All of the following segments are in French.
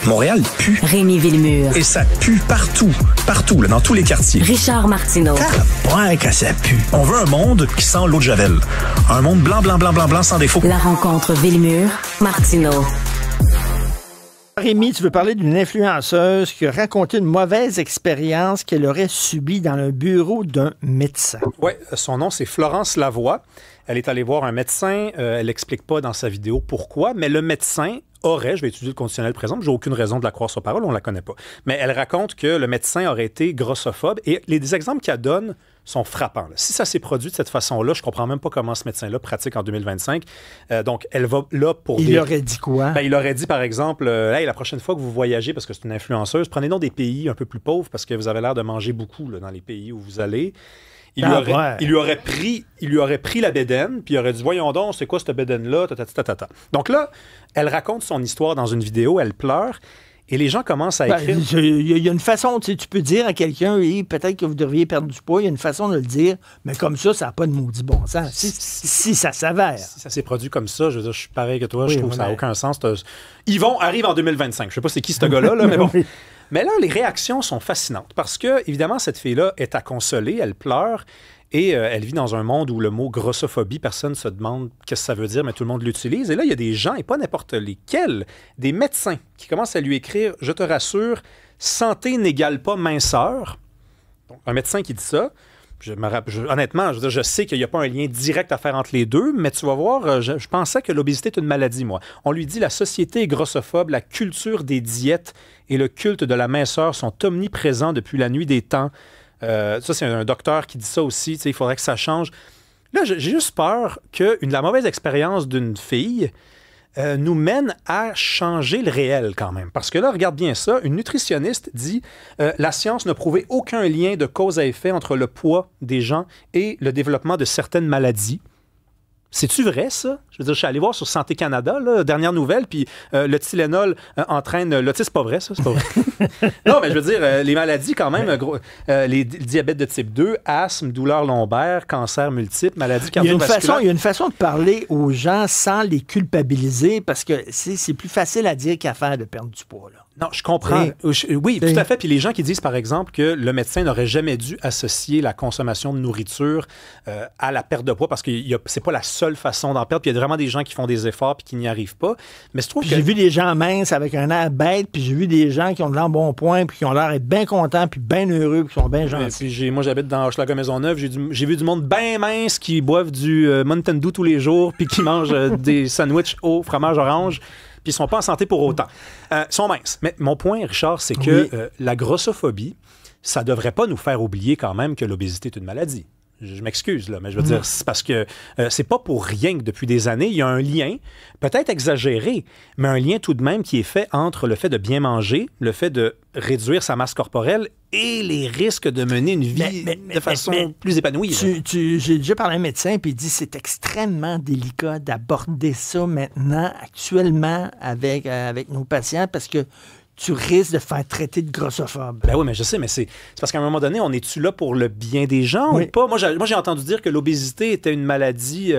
Montréal pue. Rémi Villemure. Et ça pue partout. Partout, là, dans tous les quartiers. Richard Martineau. Ouais, que ça pue. On veut un monde qui sent l'eau de Javel. Un monde blanc, blanc, blanc, blanc, blanc, sans défaut. La rencontre Villemure-Martineau. Rémi, tu veux parler d'une influenceuse qui a raconté une mauvaise expérience qu'elle aurait subie dans le bureau d'un médecin. Oui, son nom, c'est Florence Lavoie. Elle est allée voir un médecin. Elle n'explique pas dans sa vidéo pourquoi, mais le médecin aurait, je vais étudier le conditionnel présent, j'ai aucune raison de la croire sur parole, on ne la connaît pas. Mais elle raconte que le médecin aurait été grossophobe et les exemples qu'elle donne sont frappants. Là. Si ça s'est produit de cette façon-là, je ne comprends même pas comment ce médecin-là pratique en 2025. Donc, elle va là pour... Il aurait dit quoi? Ben, il aurait dit, par exemple, hey, la prochaine fois que vous voyagez, parce que c'est une influenceuse, prenez donc des pays un peu plus pauvres parce que vous avez l'air de manger beaucoup là, dans les pays où vous allez. Il lui aurait pris la bédaine, puis il aurait dit, voyons donc, c'est quoi cette bédaine-là? Donc là, elle raconte son histoire dans une vidéo, elle pleure, et les gens commencent à écrire. Il y a une façon, tu peux dire à quelqu'un, hey, peut-être que vous devriez perdre du poids, il y a une façon de le dire, mais comme ça n'a pas de maudit bon sens. Si ça s'avère. Si ça s'est produit comme ça, je veux dire, je suis pareil que toi, je trouve que ça n'a aucun sens. Yvon arrive en 2025. Je sais pas c'est qui ce gars-là, là, mais bon. Mais là, les réactions sont fascinantes parce que, évidemment, cette fille-là est à consoler, elle pleure et elle vit dans un monde où le mot grossophobie, personne ne se demande qu'est-ce que ça veut dire, mais tout le monde l'utilise. Et là, il y a des gens, et pas n'importe lesquels, des médecins qui commencent à lui écrire « Je te rassure, santé n'égale pas minceur ». Donc, un médecin qui dit ça. Honnêtement, je sais qu'il n'y a pas un lien direct à faire entre les deux, mais tu vas voir, je pensais que l'obésité est une maladie, moi. On lui dit la société est grossophobe, la culture des diètes et le culte de la minceur sont omniprésents depuis la nuit des temps. Ça, c'est un docteur qui dit ça aussi, il faudrait que ça change. Là, j'ai juste peur que la mauvaise expérience d'une fille nous mène à changer le réel quand même. Parce que là, regarde bien ça, une nutritionniste dit la science n'a prouvé aucun lien de cause à effet entre le poids des gens et le développement de certaines maladies. C'est-tu vrai, ça? Je veux dire, je suis allé voir sur Santé Canada, là, dernière nouvelle, puis le Tylenol entraîne l'autisme. C'est pas vrai, ça? C'est pas vrai. Non, mais je veux dire, les maladies quand même, le diabète de type 2, asthme, douleurs lombaires, cancer multiple, maladies cardiovasculaires. Il y a une façon de parler aux gens sans les culpabiliser, parce que c'est plus facile à dire qu'à faire de perdre du poids, là. Non, je comprends. Oui, tout à fait. Puis les gens qui disent, par exemple, que le médecin n'aurait jamais dû associer la consommation de nourriture à la perte de poids parce que c'est pas la seule façon d'en perdre. Puis il y a vraiment des gens qui font des efforts puis qui n'y arrivent pas. Mais je trouve que... J'ai vu des gens minces avec un air bête, puis j'ai vu des gens qui ont de l'embonpoint, puis qui ont l'air d'être bien contents, puis bien heureux, puis qui sont bien gentils. Puis moi, j'habite dans Hochelaga-Maisonneuve. J'ai vu du monde bien mince qui boivent du Mountain Dew tous les jours puis qui mangent des sandwichs au fromage orange. Puis ils ne sont pas en santé pour autant. Ils sont minces. Mais mon point, Richard, c'est que la grossophobie, ça ne devrait pas nous faire oublier quand même que l'obésité est une maladie. Je m'excuse, là, mais je veux dire, c'est parce que c'est pas pour rien que depuis des années, il y a un lien, peut-être exagéré, mais un lien tout de même qui est fait entre le fait de bien manger, le fait de réduire sa masse corporelle et les risques de mener une vie de façon plus épanouie. J'ai déjà parlé à un médecin, puis il dit que c'est extrêmement délicat d'aborder ça maintenant, actuellement, avec nos patients, parce que tu risques de faire traiter de grossophobe. Ben oui, mais je sais, mais c'est parce qu'à un moment donné, on est-tu là pour le bien des gens ou pas? Moi, j'ai entendu dire que l'obésité était une maladie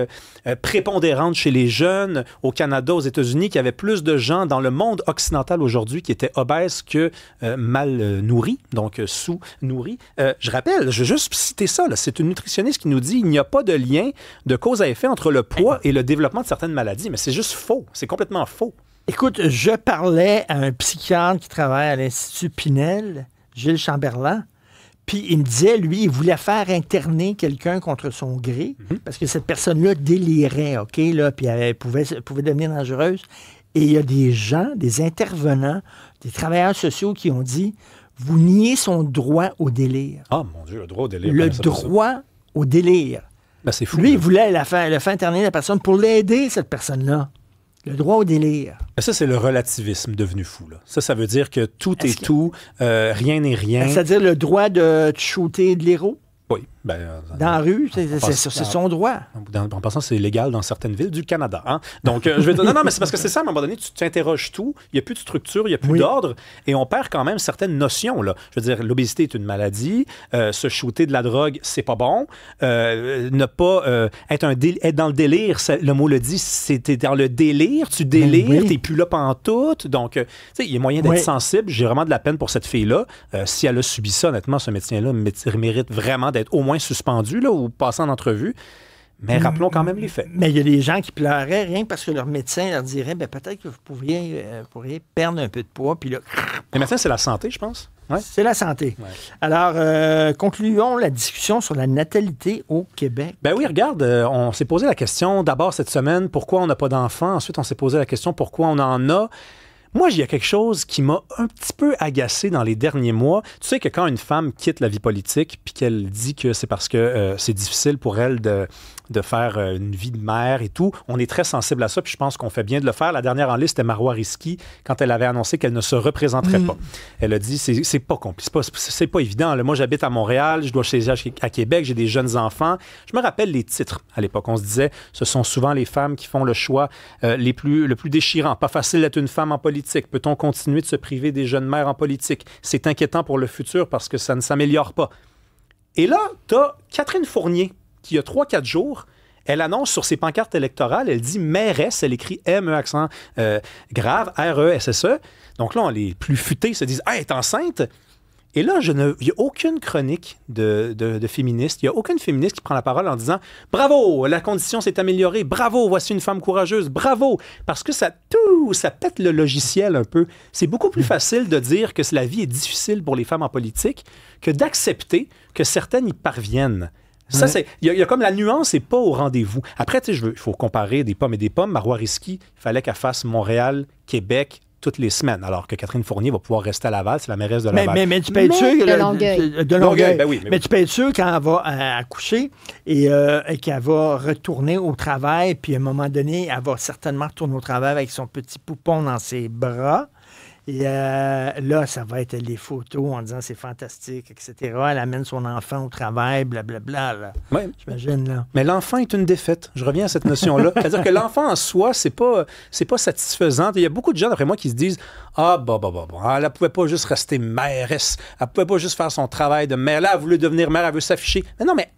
prépondérante chez les jeunes au Canada, aux États-Unis, qu'il y avait plus de gens dans le monde occidental aujourd'hui qui étaient obèses que mal nourris, donc sous-nourris. Je rappelle, je vais juste citer ça, là, c'est une nutritionniste qui nous dit qu'il n'y a pas de lien de cause à effet entre le poids et le développement de certaines maladies, mais c'est juste faux, c'est complètement faux. Écoute, je parlais à un psychiatre qui travaille à l'Institut Pinel, Gilles Chamberlain, puis il me disait, lui, il voulait faire interner quelqu'un contre son gré, parce que cette personne-là délirait, OK, là, puis elle pouvait devenir dangereuse. Et il y a des gens, des intervenants, des travailleurs sociaux qui ont dit, vous niez son droit au délire. Ah, mon Dieu, le droit au délire. Le droit au délire. Ben, c'est fou. Lui, il voulait le faire interner la personne pour l'aider, cette personne-là. Le droit au délire. Ça, c'est le relativisme devenu fou. Là. Ça veut dire que tout est tout, rien n'est rien. C'est-à-dire le droit de shooter de l'héros? Oui. Dans la rue, c'est son droit. En passant, c'est légal dans certaines villes du Canada. Hein? Donc, je vais dire, non, mais c'est parce que c'est ça, à un moment donné, tu interroges tout, il n'y a plus de structure, il n'y a plus d'ordre, et on perd quand même certaines notions. Là. Je veux dire, l'obésité est une maladie, se shooter de la drogue, c'est pas bon, ne pas être dans le délire, le mot le dit, c'était dans le délire, tu délires, t'es plus là pantoute. Donc, tu sais, il y a moyen d'être sensible. J'ai vraiment de la peine pour cette fille-là. Si elle a subi ça, honnêtement, ce médecin-là mérite vraiment d'être au moins suspendu là, ou passer en entrevue. Mais rappelons quand même les faits. Mais il y a des gens qui pleuraient rien que parce que leur médecin leur dirait peut-être que vous pourriez perdre un peu de poids. Puis là... Les médecins, c'est la santé, je pense. Ouais. C'est la santé. Ouais. Alors, concluons la discussion sur la natalité au Québec. Ben oui, regarde, on s'est posé la question d'abord cette semaine, pourquoi on n'a pas d'enfants? Ensuite, on s'est posé la question, pourquoi on en a? Moi, il y a quelque chose qui m'a un petit peu agacé dans les derniers mois. Tu sais que quand une femme quitte la vie politique puis qu'elle dit que c'est parce que c'est difficile pour elle de faire une vie de mère et tout, on est très sensible à ça puis je pense qu'on fait bien de le faire. La dernière en liste, c'était Marois Risky quand elle avait annoncé qu'elle ne se représenterait pas. Elle a dit, c'est pas compliqué, c'est pas évident. Là, moi, j'habite à Montréal, je dois siéger à Québec, j'ai des jeunes enfants. Je me rappelle les titres à l'époque. On se disait, ce sont souvent les femmes qui font le choix le plus déchirant. Pas facile d'être une femme en politique. Peut-on continuer de se priver des jeunes mères en politique? C'est inquiétant pour le futur parce que ça ne s'améliore pas. Et là, tu as Catherine Fournier qui, il y a 3-4 jours, elle annonce sur ses pancartes électorales, elle dit mairesse, elle écrit M, accent grave, R-E-S-S-E. Donc là, les plus futés se disent « Ah, elle est enceinte! » Et là, il n'y a aucune chronique de féministes, il n'y a aucune féministe qui prend la parole en disant « Bravo, la condition s'est améliorée, bravo, voici une femme courageuse, bravo! » Parce que ça pète le logiciel un peu. C'est beaucoup plus facile de dire que la vie est difficile pour les femmes en politique que d'accepter que certaines y parviennent. Ça, il y a comme la nuance n'est pas au rendez-vous. Après, tu sais, il faut comparer des pommes et des pommes. Marois Risky, il fallait qu'elle fasse Montréal, Québec, toutes les semaines, alors que Catherine Fournier va pouvoir rester à Laval, c'est la mairesse de Laval. Mais tu peux être sûr... De Longueuil. Ben oui, mais tu peux être sûr quand elle va accoucher et qu'elle va retourner au travail, puis à un moment donné, elle va certainement retourner au travail avec son petit poupon dans ses bras. Et là, ça va être les photos en disant c'est fantastique, etc. Elle amène son enfant au travail, blablabla. Ouais. J'imagine, là. Mais l'enfant est une défaite. Je reviens à cette notion-là. C'est-à-dire que l'enfant en soi, c'est pas satisfaisant. Il y a beaucoup de gens, d'après moi, qui se disent ah, elle ne pouvait pas juste rester mairesse. Elle ne pouvait pas juste faire son travail de mère. Là, elle voulait devenir mère, elle veut s'afficher. Mais non, mais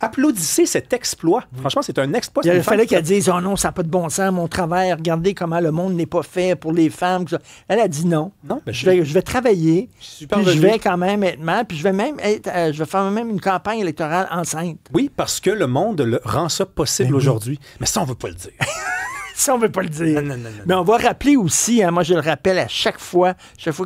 applaudissez cet exploit. Franchement, c'est un exploit. Il fallait qu'elle dise « Oh non, ça n'a pas de bon sens, mon travail. Regardez comment le monde n'est pas fait pour les femmes. » Elle a dit non. Non, je vais travailler. Puis je vais quand même être mère. Puis je vais faire même une campagne électorale enceinte. Oui, parce que le monde rend ça possible aujourd'hui. Mais ça, on ne veut pas le dire. Ça, on ne veut pas le dire. Non. Mais on va rappeler aussi, moi je le rappelle à chaque fois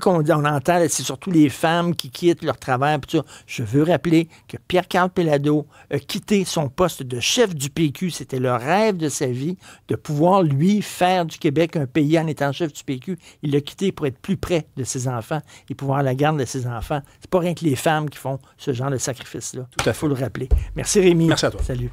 qu'on entend, c'est surtout les femmes qui quittent leur travail. Puis je veux rappeler que Pierre-Carl Péladeau a quitté son poste de chef du PQ. C'était le rêve de sa vie de pouvoir, lui, faire du Québec un pays en étant chef du PQ. Il l'a quitté pour être plus près de ses enfants et pouvoir la garde de ses enfants. C'est pas rien que les femmes qui font ce genre de sacrifice-là. Tout à fait. Il faut le rappeler. Merci Rémi. Merci à toi. Salut.